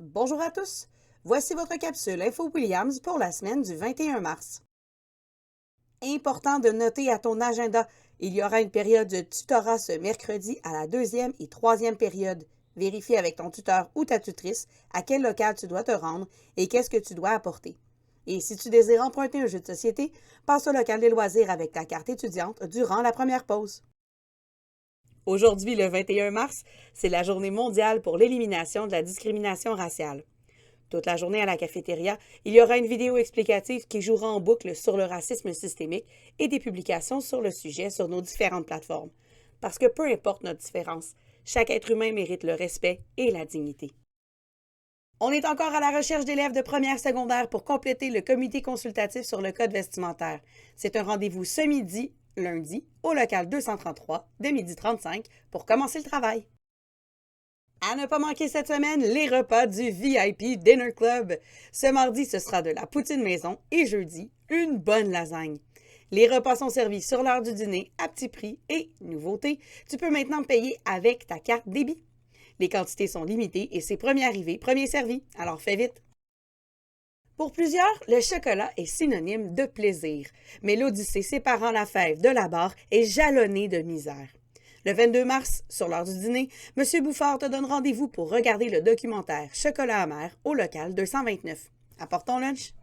Bonjour à tous, voici votre capsule Info Williams pour la semaine du 21 mars. Important de noter à ton agenda, il y aura une période de tutorat ce mercredi à la deuxième et troisième période. Vérifie avec ton tuteur ou ta tutrice à quel local tu dois te rendre et qu'est-ce que tu dois apporter. Et si tu désires emprunter un jeu de société, passe au local des loisirs avec ta carte étudiante durant la première pause. Aujourd'hui, le 21 mars, c'est la journée mondiale pour l'élimination de la discrimination raciale. Toute la journée à la cafétéria, il y aura une vidéo explicative qui jouera en boucle sur le racisme systémique et des publications sur le sujet sur nos différentes plateformes. Parce que peu importe notre différence, chaque être humain mérite le respect et la dignité. On est encore à la recherche d'élèves de première secondaire pour compléter le comité consultatif sur le code vestimentaire. C'est un rendez-vous ce midi, lundi, au local 233, de 12h35, pour commencer le travail. À ne pas manquer cette semaine, les repas du VIP Dinner Club. Ce mardi, ce sera de la poutine maison et jeudi, une bonne lasagne. Les repas sont servis sur l'heure du dîner à petit prix et, nouveauté, tu peux maintenant payer avec ta carte débit. Les quantités sont limitées et c'est premier arrivé, premier servi, alors fais vite. Pour plusieurs, le chocolat est synonyme de plaisir, mais l'odyssée séparant la fève de la barre est jalonnée de misère. Le 22 mars, sur l'heure du dîner, M. Bouffard te donne rendez-vous pour regarder le documentaire Chocolat amer au local 229. Apporte ton lunch.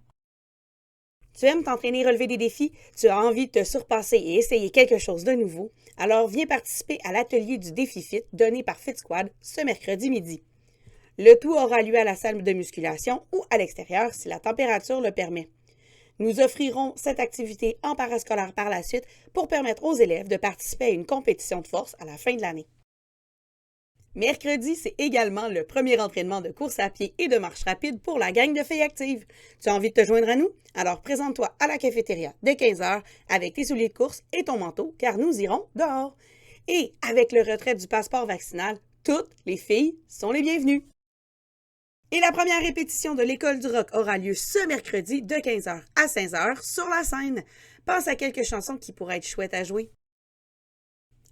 Tu aimes t'entraîner et relever des défis? Tu as envie de te surpasser et essayer quelque chose de nouveau? Alors viens participer à l'atelier du défi Fit donné par Fit Squad ce mercredi midi. Le tout aura lieu à la salle de musculation ou à l'extérieur si la température le permet. Nous offrirons cette activité en parascolaire par la suite pour permettre aux élèves de participer à une compétition de force à la fin de l'année. Mercredi, c'est également le premier entraînement de course à pied et de marche rapide pour la gang de filles actives. Tu as envie de te joindre à nous? Alors présente-toi à la cafétéria dès 15h avec tes souliers de course et ton manteau car nous irons dehors. Et avec le retrait du passeport vaccinal, toutes les filles sont les bienvenues. Et la première répétition de l'École du rock aura lieu ce mercredi de 15h à 16h sur la scène. Pense à quelques chansons qui pourraient être chouettes à jouer.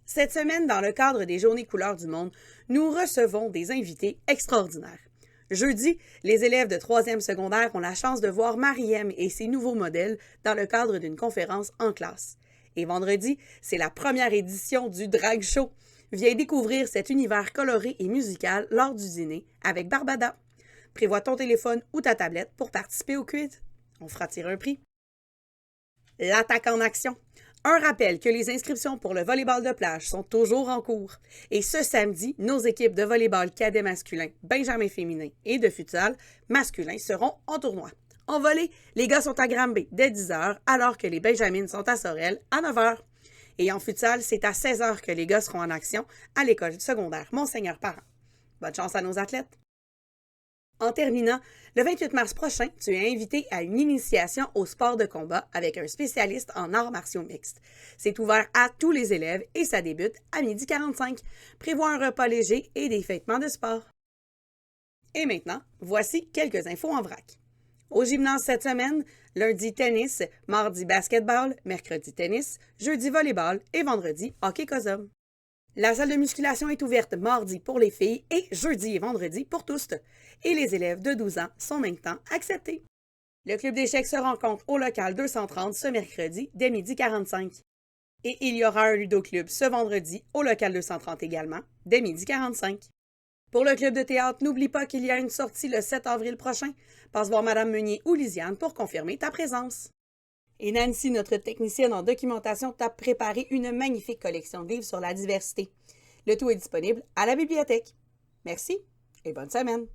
Cette semaine, dans le cadre des Journées couleurs du monde, nous recevons des invités extraordinaires. Jeudi, les élèves de 3e secondaire ont la chance de voir Mariem et ses nouveaux modèles dans le cadre d'une conférence en classe. Et vendredi, c'est la première édition du Drag Show. Viens découvrir cet univers coloré et musical lors du dîner avec Barbada. Prévois ton téléphone ou ta tablette pour participer au quiz. On fera tirer un prix. L'attaque en action. Un rappel que les inscriptions pour le volleyball de plage sont toujours en cours. Et ce samedi, nos équipes de volleyball cadet masculin, benjamin féminin et de futsal masculin seront en tournoi. En volley, les gars sont à Granby dès 10h alors que les benjamines sont à Sorel à 9h. Et en futsal, c'est à 16h que les gars seront en action à l'école secondaire Monseigneur Parent. Bonne chance à nos athlètes! En terminant, le 28 mars prochain, tu es invité à une initiation au sport de combat avec un spécialiste en arts martiaux mixtes. C'est ouvert à tous les élèves et ça débute à 12h45. Prévois un repas léger et des vêtements de sport. Et maintenant, voici quelques infos en vrac. Au gymnase cette semaine, lundi tennis, mardi basketball, mercredi tennis, jeudi volleyball et vendredi hockey cosum. La salle de musculation est ouverte mardi pour les filles et jeudi et vendredi pour tous. Et les élèves de 12 ans sont maintenant acceptés. Le club d'échecs se rencontre au local 230 ce mercredi dès 12h45. Et il y aura un ludoclub ce vendredi au local 230 également dès 12h45. Pour le club de théâtre, n'oublie pas qu'il y a une sortie le 7 avril prochain. Passe voir Mme Meunier ou Lisiane pour confirmer ta présence. Et Nancy, notre technicienne en documentation, t'a préparé une magnifique collection de livres sur la diversité. Le tout est disponible à la bibliothèque. Merci et bonne semaine!